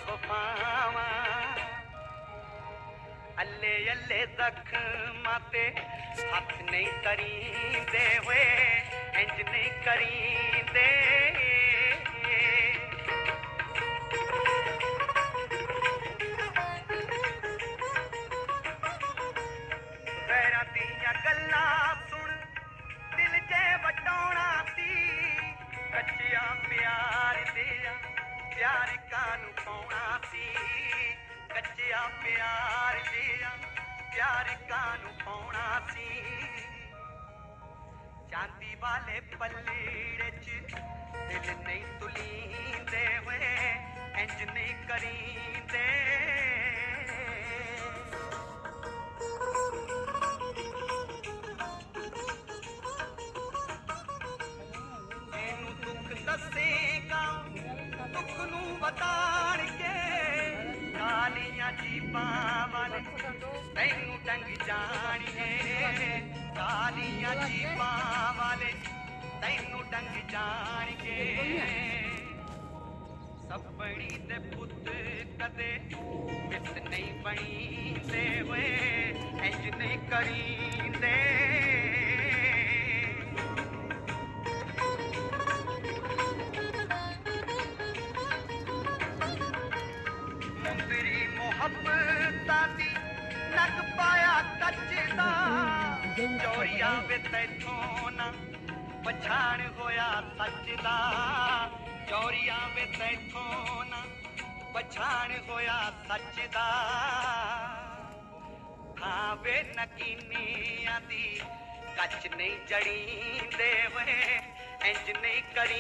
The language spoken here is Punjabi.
ਵਫਾਵਾਂ ਅੱਲੇ ਅੱਲੇ ਜ਼ਖਮਾਂ ਤੇ ਹੱਥ ਨਹੀਂ ਕਰੀਂਦੇ ਵੇ ਇੰਜ ਨਹੀਂ ਕਰੀਂਦੇ ਵੈਰਾਂ ਦੀਆਂ ਗੱਲਾਂ ਸੁਣ ਦਿਲ ਜੇ ਵਟਾਉਣਾ ਸੀ ਕੱਚਿਆ ਪਿਆਰ ਦਿਆ ਪਿਆਰ ਕਾਨੂੰ ਪਾਉਣਾ ਸੀ ਕੱਚਿਆ ਪਿਆਰ ਦਿਆ ਪਿਆਰ ਕਾਨੂੰ ਪਾਉਣਾ ਸੀ ਚਾਂਦੀ ਵਾਲੇ ਪੱਲੀੜੇ ਚ ਦਿਲ ਨਹੀਂ ਤੁਲੀਂਦੇ ਵੇ ਇੰਜ ਨਹੀਂ ਕਰੀਂਦੇ ਦੱਸੇਗਾ ਦੁੱਖ ਨੂੰ ਵਤਾਣ ਕੇ ਕਾਲੀਆਂ ਜੀਬਾਂ ਵਾਲੇ ਤੈਨੂੰ ਟੰਗ ਜਾਣਗੇ ਕਾਲੀਆਂ ਜੀਬਾਂ ਵਾਲੇ ਤੈਨੂੰ ਟੰਗ ਜਾਣਗੇ ਸੱਪਣੀ ਦੇ ਪੁੱਤ ਕਦੇ ਮਿੱਤ ਨਹੀਂ ਬਣੀਂਦੇ ਵੇ ਇੰਜ ਨਹੀਂ ਕਰੀਂਦੇ ਮੁੰਦਰੀ ਮੁਹੱਬਤਾਂ ਦੀ ਨੱਕ ਪਾਇਆ ਕੱਚ ਦਾ ਚੋਰੀਆਂ ਵੇ ਤੈਥੋਂ ਨਾ ਪਛਾਣ ਹੋਇਆ ਸੱਚ ਦਾ ਚੋਰੀਆਂ ਵੇ ਤੈਥੋਂ ਨਾ ਪਛਾਣ ਹੋਇਆ ਸੱਚ ਦਾ ਹਾਂ ਵੇ ਨਕੀਨੀਆਂ ਦੀ ਕੱਚ ਨਹੀਂ ਜੜੀਂਦੇ ਵੇ ਇੰਜ ਨਹੀਂ ਕਰੀ